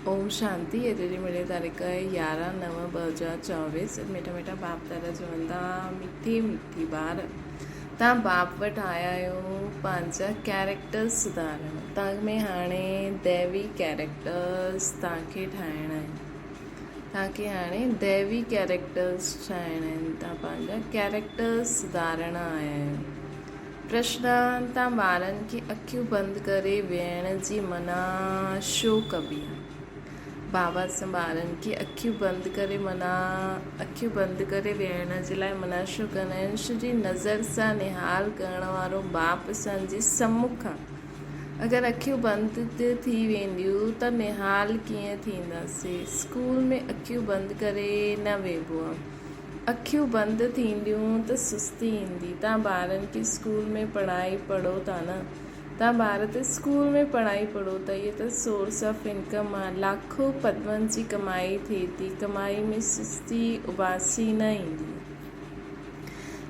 ओम शांति। अॼु जी मिड़ी तारीख़ आहे 11/9/2024। मीठा मीठा बाप तारा चवंदा मिठी मिठी ॿार तव्हां बाप वटि आया आहियो पंहिंजा कैरेक्टर्स सुधारण। तव्हां में हाणे दैवी कैरेक्टर्स तव्हांखे ठाहिणा आहिनि। तव्हांखे हाणे दैवी कैरेक्टर्स ठाहिणा आहिनि। तव्हां पंहिंजा कैरेक्टर्स सुधारण आया आहियो। प्रश्न, तव्हां ॿारनि खे अखियूं बंदि करे वेहण जी मना छो कबी आहे? बाबा सां ॿारनि खे अखियूं बंदि करे वेहण जे लाइ मना छो कंदा आहिनि? छो जी नज़र सां निहाल करण वारो बाप असांजे सम्मुख आहे। अगरि अखियूं बंदि थी वेंदियूं त निहाल कीअं थींदासीं? स्कूल में अखियूं बंदि करे न वेहबो आहे। अखियूं बंदि थींदियूं त सुस्ती ईंदी। तव्हां ॿारनि खे स्कूल में पढ़ाई पढ़ो था न, तव्हां ॿार त स्कूल में पढ़ाई पढ़ो त इहे त सोर्स ऑफ इनकम आहे। लाखों पदमनि जी कमाई थिए थी। कमाई में सुस्ती उबासी न ईंदी।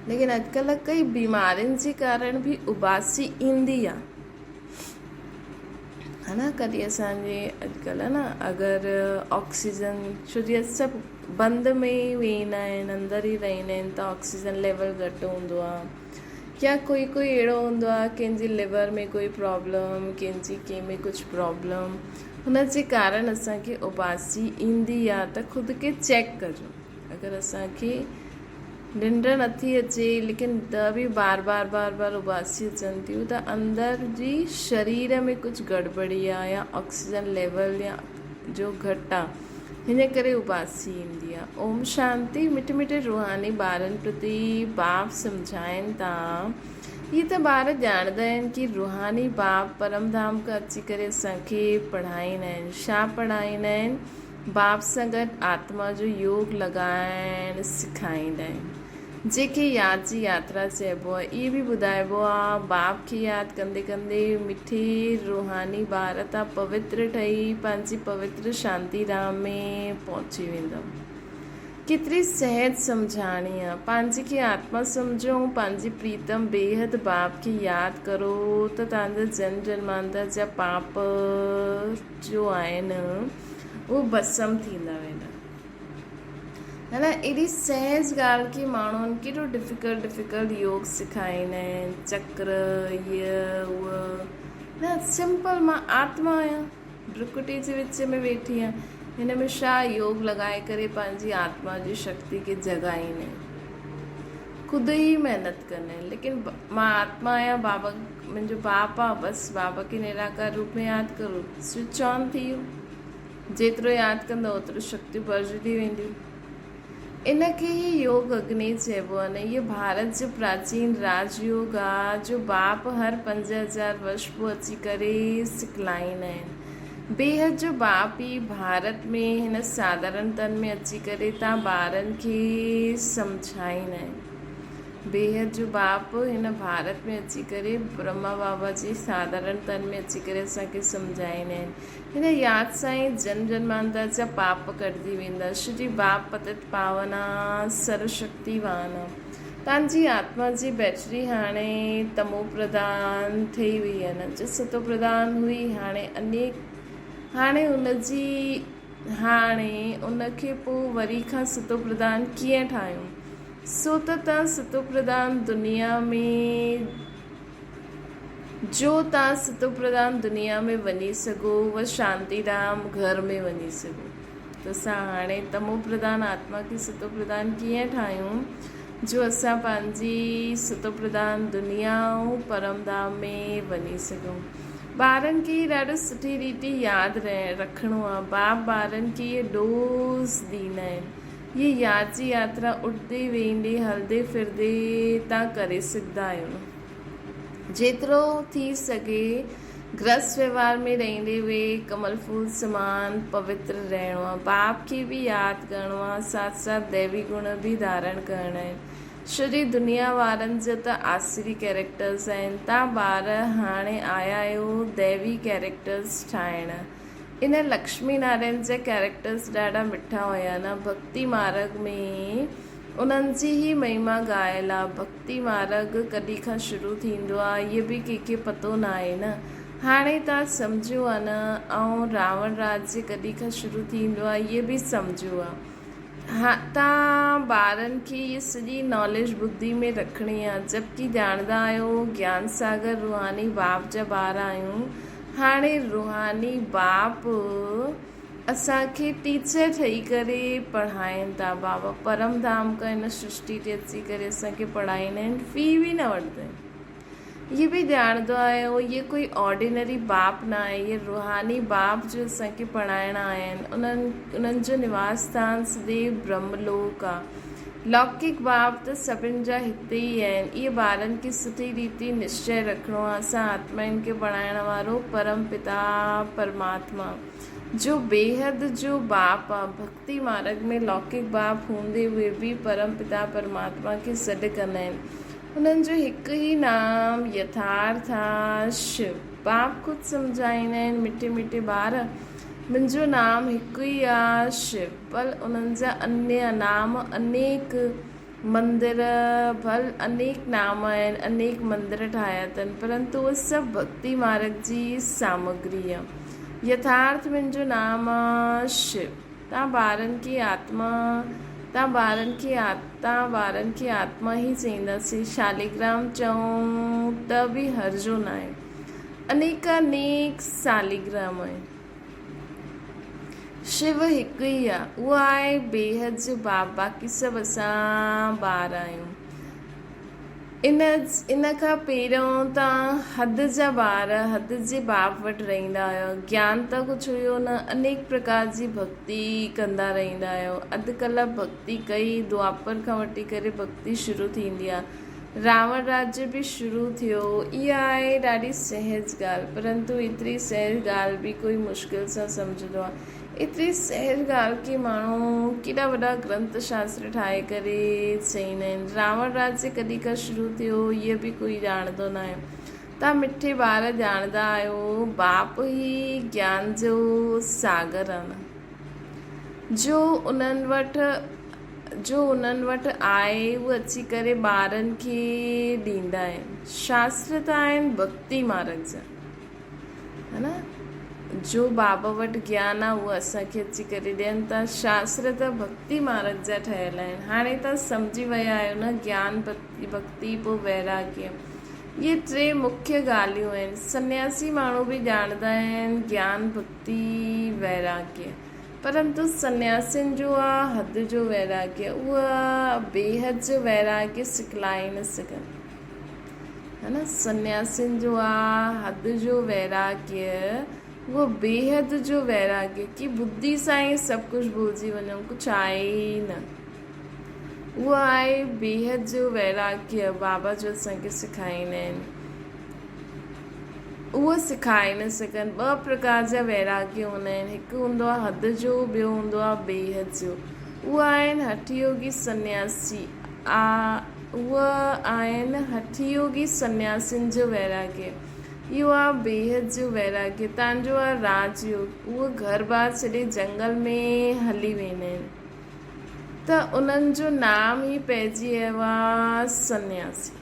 लेकिन अॼुकल्ह कई बीमारियुनि जे कारण बि उबासी ईंदी आहे, है न। कॾहिं असांजे अॼुकल्ह न अगरि ऑक्सीजन, छो जी सभु बंदि में वेंदा आहिनि, अंदरि ई रहंदा आहिनि त ऑक्सीजन लेवल घटि हूंदो आहे। या कोई अहिड़ो हूंदो आहे कंहिंजी लिवर में कोई प्रॉब्लम, कंहिंजी कंहिं में कुझु प्रॉब्लम, हुन जे कारण असांखे उबासी ईंदी आहे। त ख़ुदि खे चेक कजो। अगरि असांखे निंड नथी अचे लेकिन त बि बार बार उबासी अचनि थियूं त अंदरि जी शरीर में कुझु गड़बड़ी आहे या ऑक्सीजन लेवल या जो घटि आहे, हिन करे उबासी ईंदी आहे। ओम शांति। मिठे मिठे रूहानी ॿारनि प्रति बाप सम्झाइनि था। हीअ त ॿार ॼाणंदा आहिनि कि रूहानी बाप परमधाम खां अची करे असांखे पढ़ाईंदा आहिनि। छा पढ़ाईंदा आहिनि? बाप सां गॾु आत्मा जो योग लॻाइण सेखारींदा आहिनि, जंहिंखे यादि जी यात्रा चइबो आहे। इहे बि ॿुधाइबो आहे बाप खे यादि कंदे कंदे मिठे रूहानी ॿार था पवित्र ठही पंहिंजी पवित्र शांति धाम में पहुची वेंदव। केतिरी सहज सम्झाणी आहे। पंहिंजी खे आत्मा सम्झो, पंहिंजी प्रीतम बेहद बाप खे यादि करो त तव्हांजा जन्म जन्मांतर जा पाप जो आहिनि उहो भस्म थींदा वेंदा, है न। एॾी सहज ॻाल्हि की माण्हुनि केॾो डिफिकल्ट योग सेखारींदा आहिनि। चक्र हीअ उहा न, सिंपल। मां आत्मा आहियां, भ्रुकुटी जे विच में वेठी आहियां। हिन में छा योग लॻाए करे पंहिंजी आत्मा जी शक्ति खे जगाईंदा आहिनि। ख़ुदि ई महिनत कंदा आहिनि। लेकिन मां आत्मा आहियां, बाबा मुंहिंजो बाप आहे, बसि बाबा खे निराकार रूप में यादि करो, स्विच ऑन थी वियो। जेतिरो यादि कंदो ओतिरो शक्तियूं बढ़जंदी वेंदियूं। इनखे ई योग अग्नि चइबो आहे न। इहो भारत जो प्राचीन राजयोग आहे जो बाप हर 5000 वर्ष पोइ अची करे सिखलाईंदा आहिनि। बेहद जो बाप ई भारत में हिन साधारण तन में अची करे तव्हां ॿारनि खे सम्झाईंदा आहिनि। बेहद जो बाप हिन भारत में अची करे ब्रह्मा बाबा जी साधारण तन में अची करे असांखे सम्झाईंदा आहिनि। हिन यादि सां ई जन्म जन्मांतर जा पाप कटिजी वेंदा। छो जी बाप पतित पावना सर्वशक्तिवान आहे। तव्हांजी आत्मा जी बैटरी हाणे तमो प्रधान ठही वई आहे न, जो सतो प्रधान हुई, हाणे उनखे पोइ वरी खां सतो प्रधान कीअं ठाहियूं? सो त तव्हां सतो प्रधान दुनिया में वञी सघो, उहा शांति धाम घर में वञी सघो। त असां हाणे तमो प्रधान आत्मा खे सतो प्रधान कीअं ठाहियूं जो असां पंहिंजी सतो प्रधान दुनिया ऐं परमधाम में वञी सघूं। ॿारनि खे ॾाढो सुठी रीति यादि रखिणो आहे। बाप ॿारनि खे इहे डोज़ ॾींदा आहिनि। ये यादि जी यात्रा उठदे वेंदे हलदे फिरदे तव्हां करे सघंदा आहियो। जेतिरो थी सघे गृहस्थ व्यवहार में रहंदे हुए कमल फूल समान पवित्र रहणो आहे। बाप खे बि यादि करिणो आहे, साथ साथ दैवी गुण बि धारण करणा आहिनि। छो जी दुनिया वारनि जा त आसरी कैरेक्टर्स आहिनि। तव्हां ॿार हाणे आया आहियो दैवी कैरेक्टर्स ठाहिण। इन लक्ष्मी नारायण जा कैरेक्टर्स ॾाढा मिठा हुया न। भक्ति मार्ग में उन्हनि जी ई महिमा ॻायल आहे। भक्ति मार्ग कॾहिं खां शुरू थींदो आहे इहे बि कंहिंखे पतो न आहे न। हाणे तव्हां सम्झो आहे न, ऐं रावण राज्य कॾहिं खां शुरू थींदो आहे इहे बि सम्झो आहे। हा, तव्हां ॿारनि खे इहा सॼी नॉलेज ॿुधी में रखणी आहे, जबकि ॼाणंदा आहियो ज्ञान सागर रूहानी बाप जा ॿार आहियूं। हाणे रूहानी बाप असांखे टीचर ठही करे पढ़ाइनि था। बाबा परम धाम खां हिन सृष्टि ते अची करे असांखे पढ़ाईंदा आहिनि, फी बि न वठंदा आहिनि। ये बि ॼाणंदो आहियो ये कोई ऑर्डिनरी बाप न आहे, ये रूहानी बाप जो असांखे पढ़ाइण आया आहिनि। उन्हनि जो निवास स्थान सदैव ब्रह्मलोक आहे। लौकिक बाप त सभिनि जा हिते ई आहिनि। इहे ॿारनि खे सुठी रीति निश्चय रखिणो आहे। असां आत्माउनि खे पढ़ाइण वारो परम पिता परमात्मा जो बेहद जो बाप आहे। भक्ति मार्ग में लौकिक बाप हूंदे हुए बि परम पिता परमात्मा खे सॾु कंदा आहिनि। उन्हनि जो हिकु ई नाम यथार्थ आहे, शिव। बाप ख़ुदि सम्झाईंदा आहिनि, मिठे मिठे ॿार, मुंहिंजो नाम हिकु ई आहे, शिव। भल उन्हनि जा अन्य नाम अनेक मंदिर, भल अनेक नाम आहिनि, अनेक मंदिर ठाहिया अथनि, परंतु उहे सभु भक्ति मार्ग जी सामग्री आहे। यथार्थ मुंहिंजो नाम आहे, शिव। तव्हां ॿारनि खे आत्मा ई चईंदासीं। शालिग्राम चऊं त बि हर्जो न आहे। अनेक शालिग्राम आहिनि। शिव हिकु ई आहे, उहो आहे बेहद जो बाप। बाक़ी सभु असां ॿार आहियूं। इन खां पहिरियों तव्हां हद जा ॿार, हद जे बाप वटि रहंदा आहियो। ज्ञान त कुझु हुयो न, अनेक प्रकार जी भक्ति कंदा रहंदा आहियो। अधुकल्ह भक्ति कई, द्वापर खां वठी करे भक्ति शुरू थींदी आहे। रावण राज्य बि शुरू थियो। इहा आहे ॾाढी सहज ॻाल्हि, परंतु एतिरी सहज ॻाल्हि बि कोई मुश्किल सां सम्झंदो आहे। एतिरी सहज ॻाल्हि की माण्हू केॾा वॾा ग्रंथ शास्त्र ठाहे करे चईंदा आहिनि। रावण राज्य कॾहिं खां शुरू थियो इहो बि कोई ॼाणंदो न आहे। तव्हां मिठे ॿार ॼाणंदा आहियो बाप ई ज्ञान जो सागर आहे न, जो उन्हनि वटि आहे उहो अची करे ॿारनि खे ॾींदा आहिनि। शास्त्र त आहिनि भक्ति मार्ग जा, है न। जो बाबा वटि ज्ञान आहे उहो असांखे अची करे ॾियनि था। शास्त्र त भक्ति मार्ग जा ठहियल आहिनि। हाणे तव्हां सम्झी विया आहियो न, ज्ञान भक्ति पोइ वैराग्य, इहे टे मुख्य ॻाल्हियूं आहिनि। सन्यासी माण्हू बि ॼाणंदा आहिनि ज्ञान भक्ति वैराग्य, परंतु सन्यासियुनि जो आहे हद जो वैराग्य। उहा बेहद जो वैराग्य सिखलाए न सघनि, है न। सन्यासियुनि जो आहे हद जो वैराग्य, उहो बेहद जो वैराग्य की बुद्धि सां ई सभु कुझु भुलिजी वञूं, कुझु आहे ई न। उहो आहे बेहद जो वैराग्य। बाबा जो असांखे सेखारींदा आहिनि, उहो सिखाए न सघनि। ॿ प्रकार जा वैराग्य हूंदा आहिनि, हिकु हूंदो आहे हद जो, ॿियो हूंदो आहे बेहद जो। उहे आहिनि हठयोगी सन्यासी, उहे आहिनि हठयोगी सन्यासियुनि जो वैराग्य। इहो आहे बेहद जो वैराग्य। तव्हांजो आहे राजयोग, उहो घर बार छॾे जंगल में हली वेंदा आहिनि, त उन्हनि जो नाम ई पइजी वियो आहे सन्यासी।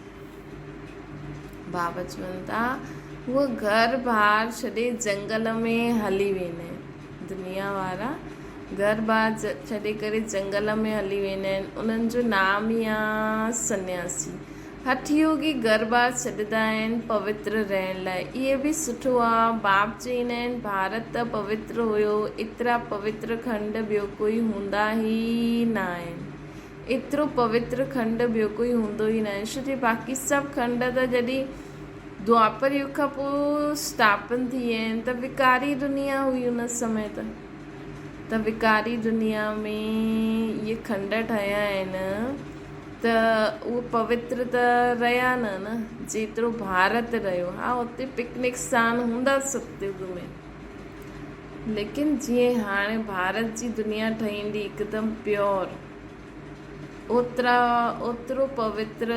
बाबा चवनि था उहो घर बार छॾे जंगल में हली वेंदा आहिनि। दुनिया वारा घर बार छॾे करे जंगल में हली वेंदा आहिनि, उन्हनि जो नाम ई आहे सन्यासी। हठयोगी घर बार छॾंदा आहिनि पवित्र रहण लाइ। इहे बि सुठो आहे। बाप चईंदा आहिनि भारत त पवित्र हुयो, एतिरा पवित्र खंड ॿियो कोई हूंदा ई न आहिनि। एतिरो पवित्र खंड ॿियो कोई हूंदो ई न आहे। छो बाक़ी सभु खंड त जॾहिं द्वापर युग खां पोइ स्थापन थी विया आहिनि, त विकारी दुनिया हुई उन समय त विकारी दुनिया में इहे खंड ठहिया आहिनि, त उहो पवित्र त रहिया न जेतिरो भारत रहियो। हा, उते पिकनिक स्थान हूंदा सतयुग में, लेकिन जीअं हाणे भारत जी दुनिया ठहींदी हिकदमि प्योर, ओतिरो पवित्र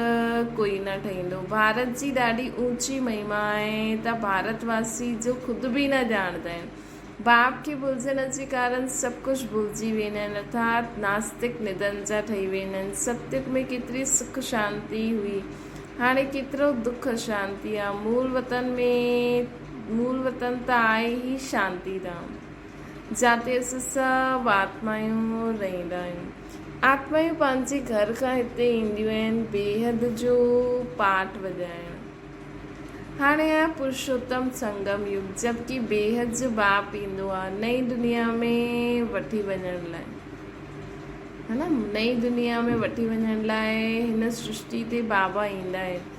कोई न ठहींदो। भारत जी ॾाढी ऊंची महिमा आहे, त भारतवासी जो ख़ुदि बि न ॼाणंदा आहिनि। बाप खे भुलिजण जे कारण सभु कुझु भुलिजी वेंदा आहिनि, अर्थात नास्तिक निधन जा ठही वेंदा आहिनि। सतयुग में केतिरी सुख शांती हुई, हाणे केतिरो दुख शांती आहे। मूल वतन में मूल वतन त आहे ई शांति धाम, जिते असां सभु आत्मायूं रहंदा आहियूं। आत्मायूं पंहिंजे घर खां हिते ईंदियूं आहिनि बेहद जो पाठ वॼाइण। हाणे आहे पुरुषोत्तम संगम युग, जबकि बेहद जो बाप ईंदो आहे नई दुनिया में वठी वञण लाइ, है न। नई दुनिया में वठी वञण लाइ हिन सृष्टि ते बाबा ईंदा आहिनि।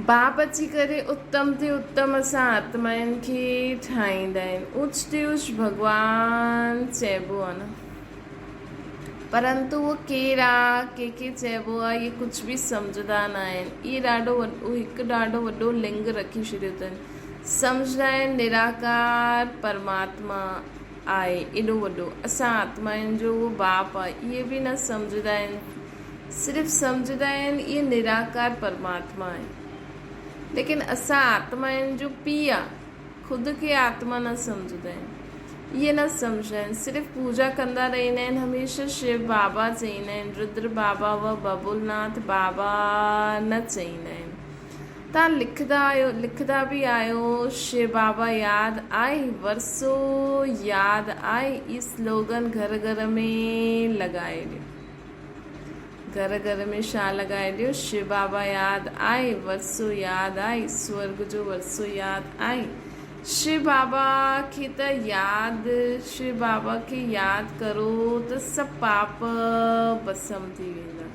बाप अची करे उत्तम ते उत्तम असां आत्माउनि खे ठाहींदा आहिनि। उच ते उच भॻवानु चइबो आहे न, परंतु उहो केरु आहे, कंहिंखे चइबो आहे, इहे कुझु बि सम्झंदा न आहिनि। इहे हिकु ॾाढो वॾो लिंग रखी छॾियो अथनि। सम्झंदा आहिनि निराकार परमात्मा आहे एॾो वॾो, असां आत्माउनि जो उहो बाप आहे, इहे बि न सम्झंदा आहिनि। सिर्फ़ु सम्झंदा आहिनि इहे निराकार परमात्मा आहे, लेकिन असां आत्माउनि जो पीउ आहे, ख़ुदि खे आत्मा न सम्झंदा आहिनि। इहे न सम्झंदा आहिनि, सिर्फ़ु पूजा कंदा रहंदा आहिनि, हमेशह शिव बाबा चईंदा आहिनि, रुद्र बाबा व बबुलनाथ बाबा न चईंदा आहिनि। तव्हां लिखंदा बि आहियो शिव बाबा यादि आहे, वरसो यादि आहे। ई स्लोगन घर घर में लॻाए ॾियो, घर घर में छा लॻाए ॾियो, शिव बाबा यादि आहे, वरसो यादि आहे, स्वर्ग जो वरसो यादि आहे। शिव बाबा खे त शिव बाबा खे यादि करो त सभु पाप भस्म थी वेंदा।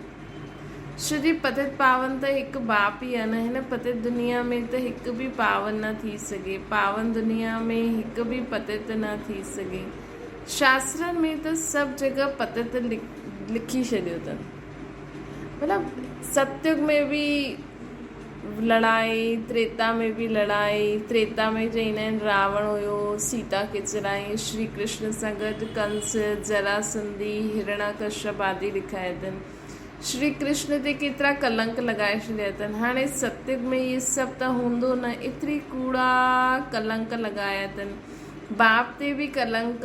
श्री पतित पावन त हिकु बाप ई आहे न। हिन पतित दुनिया में त हिकु बि पावन न थी सघे, पावन दुनिया में हिकु बि पतित न थी सघे। शास्त्रनि में त सभु जॻह पतित लिखी छॾियो अथनि। मतिलबु सतयुग में बि लड़ाई, त्रेता में बि लड़ाई। त्रेता में चईंदा आहिनि रावण हुयो, सीता खे चराई, श्री कृष्ण सां गॾु कंस, जरासंधी, हिरणाकश्यप आदि लिखाया अथनि। श्री कृष्ण ते केतिरा कलंक लॻाए छॾिया अथनि। हाणे सतयुग में इहे सभु त हूंदो न, एतिरी कूड़ा कलंक लॻाया अथनि। बाप ते बि कलंक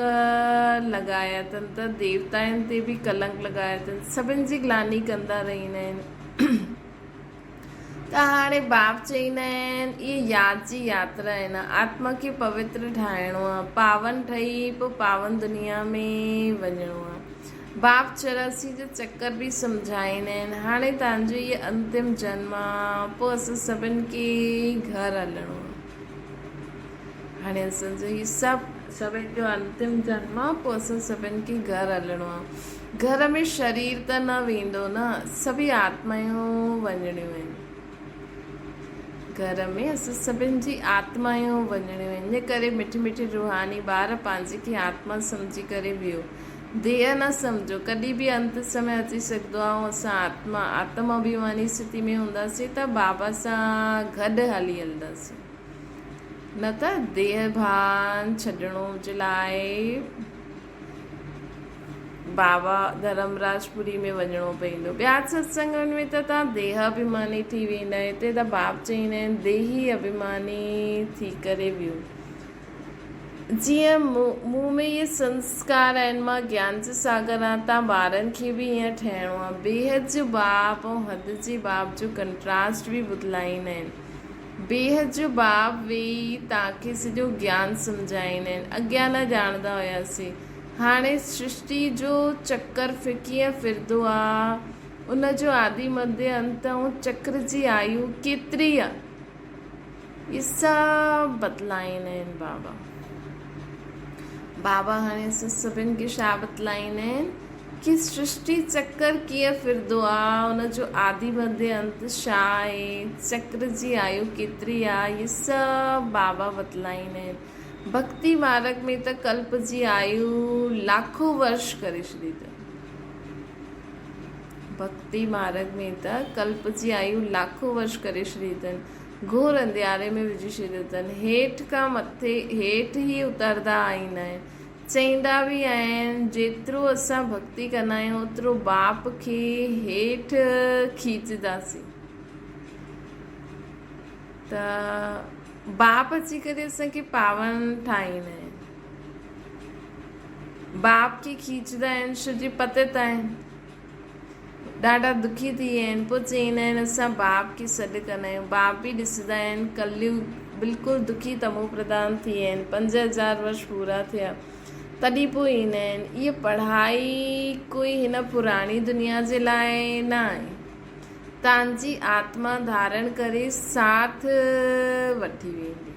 लॻाया अथनि, त देवताउनि ते बि कलंक लॻाया अथनि। सभिनि जी ग्लानी कंदा रहंदा आहिनि। त हाणे बाप चईंदा आहिनि इहे यादि जी यात्रा आहे न, आत्मा खे पवित्र ठाहिणो आहे, पावन ठही पोइ पावन दुनिया में वञिणो आहे। बाप 84 जो चक्कर बि सम्झाईंदा आहिनि। हाणे तव्हांजो इहे अंतिम जन्म आहे, पोइ असां सभिनि खे घर हलणो आहे। हाणे असांजो इहे सभिनि जो अंतिम जन्म आहे, पोइ असां सभिनि खे घर हलणो आहे। घर में शरीर त न वेंदो न, सभई आत्मायूं वञणियूं आहिनि। घर में असां सभिनि जी आत्मायूं वञणियूं आहिनि। इन करे मिठी मिठी रूहानी ॿार पंहिंजे खे आत्मा सम्झी करे वियो, देह न सम्झो। कॾहिं बि अंत समय अची सघंदो आहे, असां आत्मा अभिमानी स्थिति में हूंदासीं त बाबा सां गॾु हली हलंदासीं, न त देह भान छॾणो जे लाइ बाबा धर्मराजपुरी में वञिणो पवंदो। ॿिया सत्संगनि में त तव्हां देह अभिमानी थी वेंदा। हिते त बाप चईंदा आहिनि देही अभिमानी थी करे वियो। जीअं मूं में इहे संस्कार आहिनि, मां ज्ञान जो सागर आहियां, तव्हां ॿारनि खे बि ईअं ठहिणो आहे। बेहद जो बाप ऐं हद जे बाप जो कंट्रास्ट बि ॿुधाईंदा आहिनि। बेहद जो बाप वेही तव्हांखे सॼो ज्ञान सम्झाईंदा आहिनि। अॻियां न ॼाणंदा हुयासीं, हाणे सृष्टि जो चक्कर कीअं फिरंदो आहे, उनजो आदि मध्य अंत ऐं चक्र जी आयु केतिरी आहे, इहे सभु बतलाईंदा आहिनि बाबा। बाबा हाणे असां सभिनि खे छा बतलाईंदा आहिनि कि सृष्टि चक्कर कीअं फिरंदो आहे, उनजो आदि मध्य अंत छा आहे, चक्र जी आयु केतिरी आहे, इहे सभु बाबा बतलाईंदा आहिनि। भक्ति मार्ग में त कल्प जी आयु लाखों वर्ष करे छॾी अथनि। भक्ति मार्ग में त कल्प जी आयु लाखों वर्ष करे छॾी अथनि। घोर अंधियारे में विझी छॾियो अथनि। हेठि खां मथे हेठि ई उतरंदा आईंदा आहिनि। चईंदा बि आहिनि जेतिरो असां भक्ति कंदा आहियूं ओतिरो बाप खे हेठि खीचंदासीं। त बाप अची करे असांखे पावन ठाहींदा आहिनि। बाप खे खीचंदा आहिनि, छोजी पतित आहिनि, ॾाढा दुखी थी विया आहिनि। पोइ चईंदा आहिनि असां बाप खे सॾु कंदा आहियूं। बाप बि ॾिसंदा आहिनि कलयुग बिल्कुलु दुखी तमो प्रधान थी विया आहिनि, 5000 वर्ष पूरा थिया तॾहिं पोइ ईंदा आहिनि। इहा पढ़ाई कोई हिन पुराणी दुनिया जे लाइ न आहे, तव्हांजी आत्मा धारण करे साथ वठी वेंदी।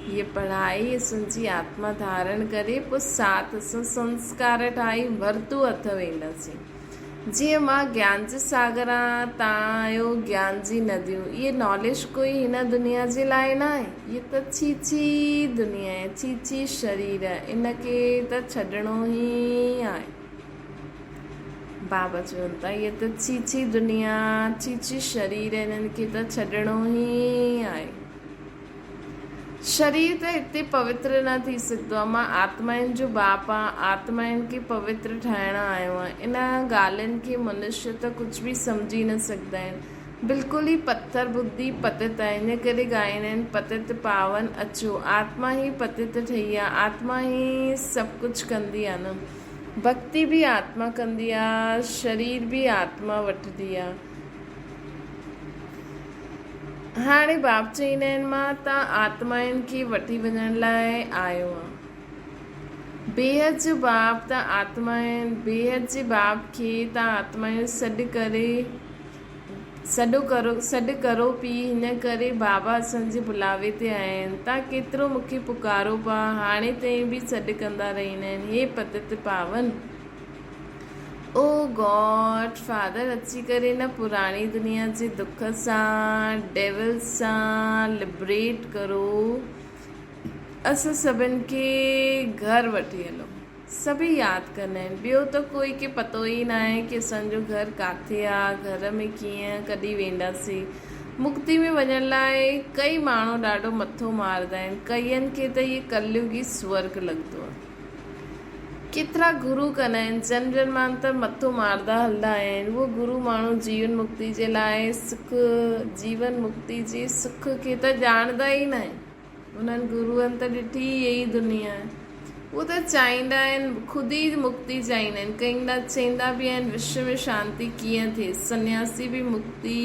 हीअ पढ़ाई असांजी आत्मा धारण करे पोइ साथ असां संस्कार ठाही वरतू हथ वेंदासीं। जीअं मां ज्ञान जे सागर आहियां, तव्हां आहियो ज्ञान जी नदियूं। इहे नॉलेज कोई हिन दुनिया जे लाइ न आहे, इहे त छीछी दुनिया आहे, छीछी शरीर आहे, इनखे त छॾिणो ई आहे। बाबा चवनि था इहे त छीछी दुनिया, छीछी शरीर, इन्हनि खे त छॾिणो ई आहे। शरीर त हिते पवित्र न थी सघंदो आहे। मां आत्माउनि जो बाप आहियां, आत्माउनि खे पवित्र ठाहिणु आयो आहियां। इन ॻाल्हियुनि खे मनुष्य त कुझु बि सम्झी न सघंदा आहिनि, बिल्कुलु ई पत्थर बुद्धि पतित आहे। इन करे ॻाईंदा आहिनि पतित पावन अचो। आत्मा ई पतित ठही आहे, आत्मा ई सभु कुझु कंदी आहे न। भक्ति बि आत्मा कंदी आहे, शरीर बि आत्मा वठंदी आहे। हाणे बाप चईंदा आहिनि मां तव्हां आत्माउनि खे वठी वञण लाइ आयो आहे। बेहद जो बाप तव्हां आत्माउनि, बेहद जे बाप खे तव्हां आत्माउनि सॾु करो पी। हिन करे बाबा असांजे बुलावे ते आया आहिनि। तव्हां केतिरो मूंखे पुकारो पिया, हाणे ताईं बि सॾु कंदा रहंदा आहिनि। हे पतित पावन, ओ गॉड फादर अची करे न पुराणी दुनिया जे दुख सां, डेविल सां लिबरेट करो। असां सभिनि खे घर वठी हलो। सभई यादि कंदा आहिनि, ॿियो त कोई खे पतो ई न आहे कि असांजो घर किथे आहे, घर में कीअं, कॾहिं वेंदासीं। मुक्ति में वञण लाइ कई माण्हू ॾाढो मथो मारंदा आहिनि, कईअनि खे त इहे कलयुगी स्वर्ग लॻंदो आहे। केतिरा गुरू कंदा आहिनि, जन जन्मांतर मथो मारदा हलंदा आहिनि। उहो गुरू माण्हू जीवन मुक्ति जे लाइ सुख, जीवन मुक्ति जे सुख खे त ॼाणंदा ई न आहिनि। उन्हनि गुरूअनि त ॾिठी इहा ई दुनिया आहे। उहो त चाहींदा आहिनि, ख़ुदि ई मुक्ति चाहींदा आहिनि। कई चईंदा बि आहिनि विश्व में शांति कीअं थिए। सन्यासी बि मुक्ति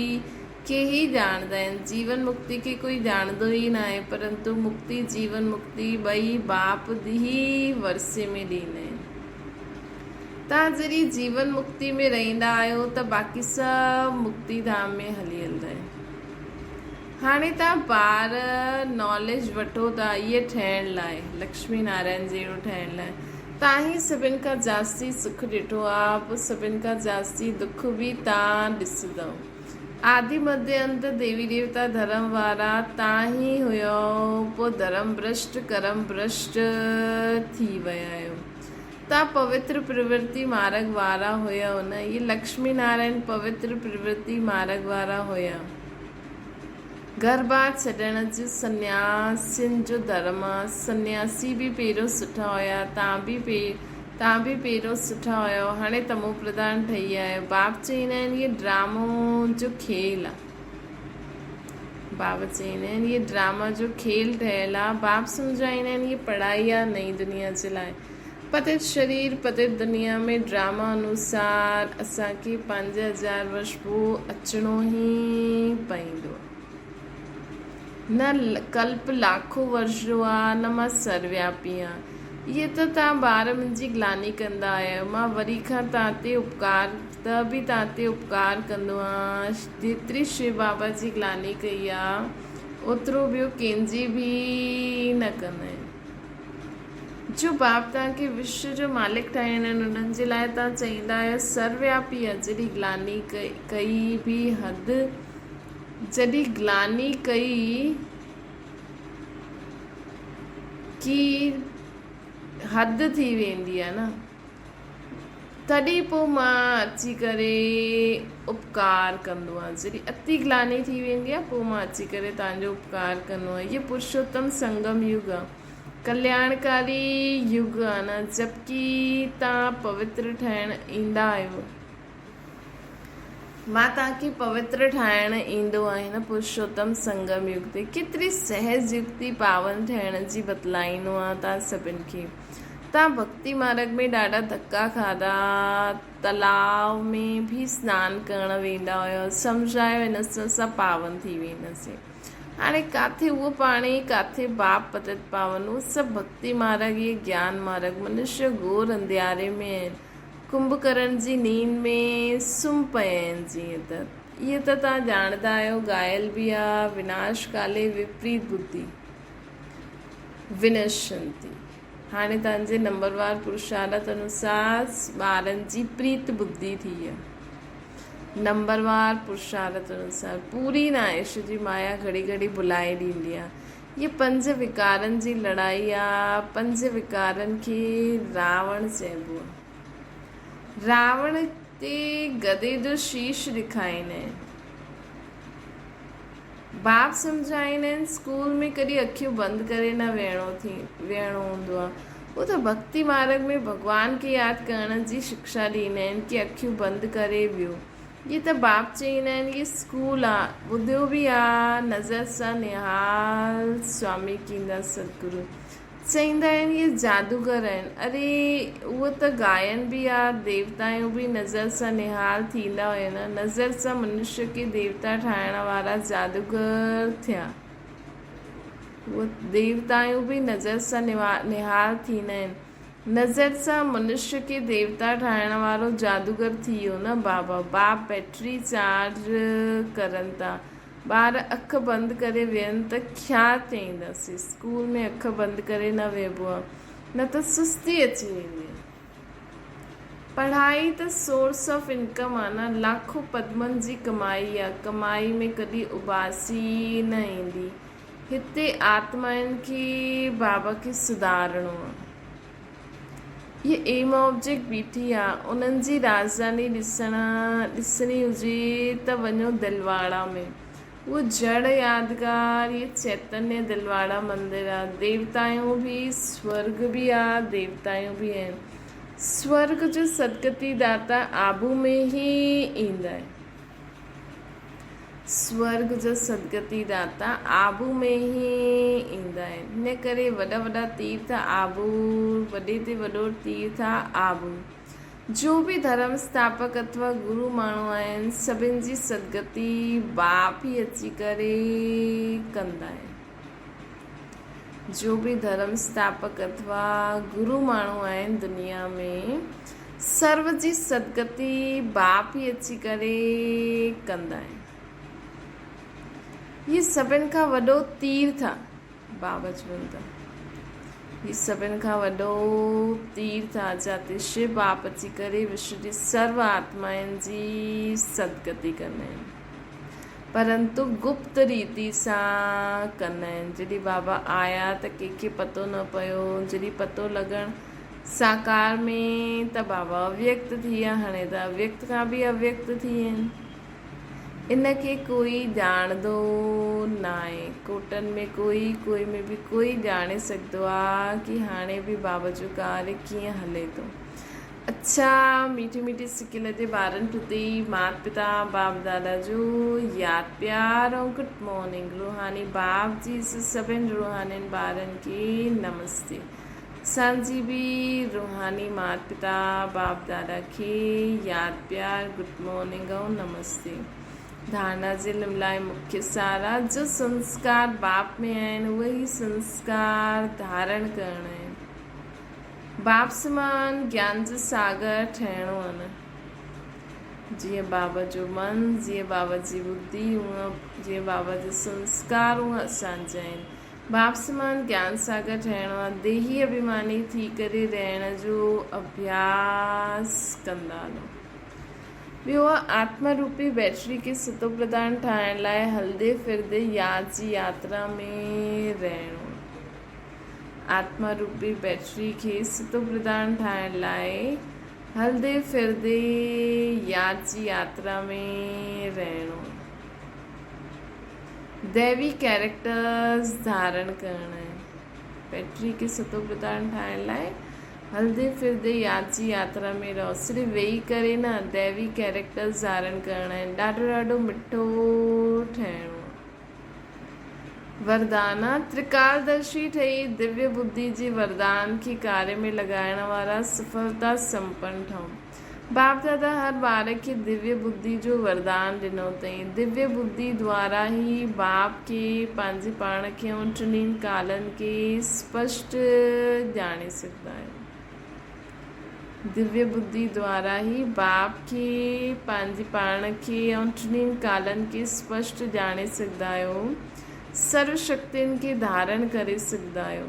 खे ई ॼाणंदा आहिनि, जीवन मुक्ति खे कोई ॼाणंदो ई न आहे। परंतु मुक्ति, जीवन मुक्ति ॿई बाप ई वरसे में ॾींदा आहिनि। तव्हां जॾहिं जीवन मुक्ति में रहंदा आहियो त बाक़ी सभु मुक्ति धाम में हली हलंदा आहिनि। हाणे तव्हां ॿार नॉलेज वठो था इहे ठहिण लाइ, लक्ष्मी नारायण जहिड़ो ठहिण लाइ। तव्हां ई सभिनि खां जास्ती सुख ॾिठो आहे, पोइ सभिनि खां जास्ती दुख बि तव्हां ॾिसंदव। आदि मध्य अंत देवी देवता धर्म वारा तव्हां ई हुयो, पोइ धर्म भ्रष्ट कर्म भ्रष्ट थी विया आहियो। तव्हां पवित्र प्रवृत्ति मार्ग वारा हुया न। ये लक्ष्मी नारायण पवित्र प्रवृत्ति मार्ग वारा हुया। घर बार छॾण जो सन्यासियुनि जो धर्म आहे। सन्यासी बि पहिरियों सुठा हुया, तव्हां बि पहिरियों सुठा हुयो। हाणे तमो प्रधान ठही विया आहियो। बाप चईंदा आहिनि इहे ड्रामो जो खेल आहे। बाबा चईंदा आहिनि इहे ड्रामा जो खेल ठहियलु आहे। बाप सम्झाईंदा आहिनि इहे पढ़ाई आहे नई दुनिया जे लाइ। पतित शरीर पतित दुनिया में ड्रामा अनुसार असांखे 5000 वर्ष पोइ अचिणो ई पवंदो। न कल्प लाखों वर्ष जो आहे, न मां सर्वव्यापी आहियां। इहे त तव्हां ॿार मुंहिंजी ग्लानी कंदा आहियो। मां वरी खां तव्हां ते उपकार कंदो आहियां। जेतिरी शिव बाबा जी ग्लानी कई आहे ओतिरो ॿियो कंहिंजी बि न कंदा आहिनि। जो बाप तव्हांखे विश्व जो मालिक ठाहींदा आहिनि उन्हनि जे लाइ तव्हां चईंदा आहियो सर्वव्यापी आहे। जॾहिं ग्लानी कई बि हद, जॾहिं ग्लानी कई की हद थी वेंदी आहे न, तॾहिं पोइ मां अची करे उपकार कंदो आहे। जॾहिं अति ग्लानी थी वेंदी आहे पोइ मां अची करे तव्हांजो उपकार कंदो आहियां। इहो पुरुषोत्तम संगम युग आहे, कल्याणकारी युग आहे न। जबकि तव्हां पवित्र ठहिण ईंदा आहियो, मां तव्हांखे पवित्र ठाहिण ईंदो आहे न पुरुषोत्तम संगम युग ते। केतिरी सहज युक्ति पावन ठहिण जी बतलाईंदो आहे तव्हां सभिनि खे। तव्हां भक्ति मार्ग में ॾाढा धक्का खाधा, तलाव में बि सनानु करणु वेंदा हुयो। सम्झायो हिन सां पावन थी वेंदासीं। हाणे काथे उहो पाणी, काथे बाप पतित पावन, उहो सभु भक्ति मार्ग, ये ज्ञान मार्ग। मनुष्य घोर अंधियारे में आहिनि, कुंभकर्ण जी नींद में सुम्ही पिया आहिनि जीअं त। इहे त तव्हां ॼाणंदा आहियो। घायल बि आहे, विनाश काले विपरीत बुद्धि विनश्यन्ति। हाणे तव्हांजे नंबरवार पुरुषार्थ अनुसार ॿारनि जी प्रीत बुद्धि थी आहे। नंबरवार पुरुषार्थ अनुसार पूरी न आहे, ईश्वर जी माया घड़ी घड़ी बुलाए ॾींदी आहे। ये 5 विकारनि जी लड़ाई आहे। 5 विकारनि खे रावण चइबो आहे। रावण ते गदे जो शीश ॾेखारींदा आहिनि। बाप सम्झाईंदा आहिनि स्कूल में कॾहिं अखियूं बंदि करे न वेहणो हूंदो आहे। उहो त भक्ति मार्ग में भॻवान खे यादि करण जी शिक्षा ॾींदा आहिनि कि अखियूं बंदि करे वियो। ये त बाप चईंदा आहिनि ये स्कूल आहे। ॿुधियो बि आहे, नज़र सां निहाल स्वामी कींदा सतगुरु। चईंदा आहिनि ये जादूगर आहिनि। अरे उहो त गायन बि आहे, देवताऊं बि नज़र सां निहाल थींदा हुया न। नज़र सां मनुष्य खे देवता ठाहिण वारा जादूगर थिया। उहो देवताऊं बि नज़र सां निहाल थींदा आहिनि। नज़र सां मनुष्य खे देवता ठाहिण वारो जादूगर थी वियो न बाबा। बाप बैटरी चार्ज करनि था। ॿार अखि बंदि करे वेहनि त छा चईंदासीं। स्कूल में अखि बंदि करे न वेहबो आहे, न त सुस्ती अची वेंदी आहे। पढ़ाई त सोर्स ऑफ इनकम आहे न। लाखों पद्मनि जी कमाई आहे। कमाई में कॾहिं उबासी न ईंदी। हिते आत्माउनि खे बाबा खे सुधारणो आहे। ये एम ऑब्जेक्ट बीठी आहे। उन्हनि जी राजधानी ॾिसणी हुजे त वञो दिलवाड़ा में। वो जड़ यादगार, ये चैतन्य दिलवाड़ा मंदिर आहे। देवताऊं बि, स्वर्ग बि आहे, देवताऊं बि आहिनि। स्वर्ग जो सदगति दाता आबू में ही ईंदा आहिनि। स्वर्ग जो सदगति दाता आबू में ही ईंदा आहिनि। हिन करे वॾा वॾा तीर्थ आबू, वॾे ते वॾो तीर्थ आबू। जो भी धर्म स्थापक अथवा गुरु माण्हू आहिनि, सभिनि जी सदगति बाप ही अची करे कंदा आहिनि। जो भी धर्म स्थापक अथवा गुरु माण्हू आहिनि दुनिया में, सर्व जी सदगति बाप ही अची करे कंदा आहिनि। ये सभिनि खां वॾो तीर्थ आहे बाबा चवंदा। ही सभिनि खां वॾो तीर्थ आहे जिते शिव बाप अची करे विश्व जी सर्व आत्माउनि जी सदगति कंदा आहिनि, परंतु गुप्त रीति सां कंदा आहिनि। जॾहिं बाबा आया त कंहिंखे पतो न पियो। जॾहिं पतो लॻण साकार में त बाबा अव्यक्त थी विया। हाणे त अव्यक्त खां बि अव्यक्त थी विया आहिनि। इनखे कोई ॼाणंदो न आहे। कोटनि में कोई में बि कोई ॼाणे सघंदो आहे कि हाणे बि बाबा जो कार्य कीअं हले थो। अच्छा, मीठी मीठी सिकिल जे ॿारनि प्रति माता पिता बाप दादा जो यादि प्यार ऐं गुड मॉर्निंग। रूहानी बाप जी सभिनि रूहानियुनि ॿारनि खे नमस्ते। असांजी बि रूहानी माता पिता बाप दादा खे यादि प्यार गुड मॉर्निंग ऐं नमस्ते। धारणा जे लाइ मुख्य सारा जो संस्कार बाप में आहिनि, उहे ई संस्कार धारण करणा आहिनि। बाप समान ज्ञान जो सागर ठहिणो आहे न। जीअं बाबा जो मन, जीअं बाबा जी बुद्धि, हूअं जीअं बाबा जो संस्कार, हूअं असांजा आहिनि। बाप समान ज्ञान सागर ठहिणो आहे। देही अभिमानी थी करे रहण जो अभ्यास कंदा हलो। ॿियो आत्मा रूपी बैटरी खे सुतो प्रधान ठाहिण लाइ हलंदे फिरंदे यादि जी यात्रा में रहणो। आत्मा रूपी बैटरी खे सुतो प्रधान ठाहिण लाइ हलंदे फिरंदे यादि जी यात्रा में रहणो। दैवी कैरेक्टर्स धारण करणा आहिनि। बैटरी खे सुतो प्रधान ठाहिण लाइ हलंदे फिरंदे यादि जी यात्रा में रहो। सिर्फ़ु वेही करे न, दैवी कैरेक्टर्स धारण करणा आहिनि। ॾाढो ॾाढो मिठो ठहिणो। वरदाना त्रिकालदर्शी ठही दिव्य बुद्धि जे वरदान खे कार्य में लॻाइण वारा सफलता संपन्न ठहूं। बाप दादा हर बालक खे दिव्य बुद्धि जो वरदान ॾिनो अथई। दिव्य बुद्धि द्वारा ही बाप खे पंहिंजे पाण खे ऐं टिनिनि कालनि खे स्पष्ट ॼाणे सघंदा आहियो। दिव्य बुद्धि द्वारा ही बाप खे पंहिंजे पाण खे ऐं टिनिनि कालनि खे स्पष्ट ॼाणे सघंदा आहियो। सर्व शक्तियुनि खे धारण करे सघंदा आहियो।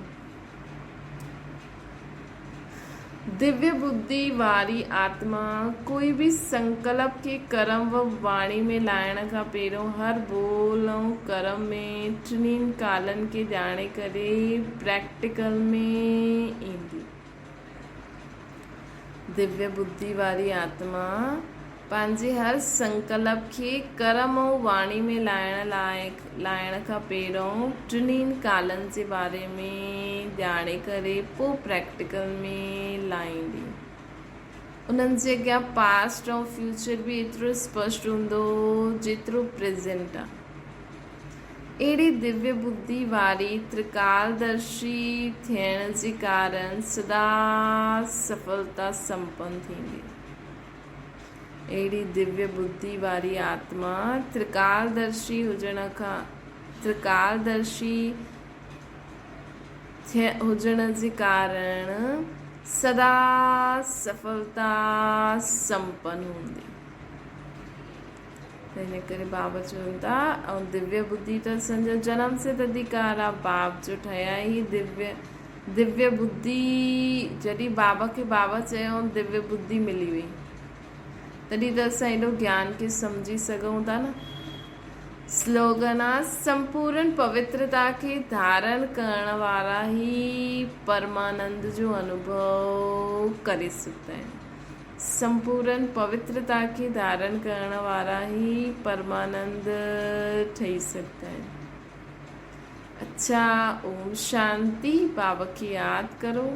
दिव्य बुद्धि वारी आत्मा कोई भी संकल्प के कर्म व वाणी में लाइण खां पहिरियों हर बोल ऐं कर्म में टिनिनि कालनि खे ॼाणे करे प्रैक्टिकल में ईंदी। दिव्य बुद्धि वारी आत्मा पंहिंजे हर संकल्प खे कर्म ऐं वाणी में लाइण खां पहिरियों टिनिनि कालनि जे बारे में ॼाणे करे पोइ प्रैक्टिकल में लाईंदी। उन्हनि जे अॻियां पास्ट ऐं फ्यूचर बि एतिरो स्पष्ट हूंदो जेतिरो प्रेज़ेंट आहे। अहिड़ी दिव्य बुद्धि वारी त्रिकालदर्शी थियण जे कारण सदा सफलता संपन्न थींदी। अहिड़ी दिव्य बुद्धि वारी आत्मा त्रिकालदर्शी हुजण जे कारण सदा सफलता संपन्न हूंदी। हिन करे बाबा चवनि था ऐं दिव्य बुद्धि त असांजो जनम सिद्ध अधिकार आहे। बाप जो ठहिया ई दिव्य बुद्धि। जॾहिं बाबा खे बाबा चयो दिव्य बुद्धि मिली हुई तॾहिं त असां एॾो ज्ञान खे सम्झी सघूं था न। स्लोगन आहे संपूर्ण पवित्रता खे धारण करण वारा ही परमानंद जो अनुभव करे सघंदा आहिनि। संपूर्ण पवित्रता खे धारण करण वारा ही परमानंद ठही सघंदा आहिनि। अच्छा, ओम शांति। बाबा खे यादि करो।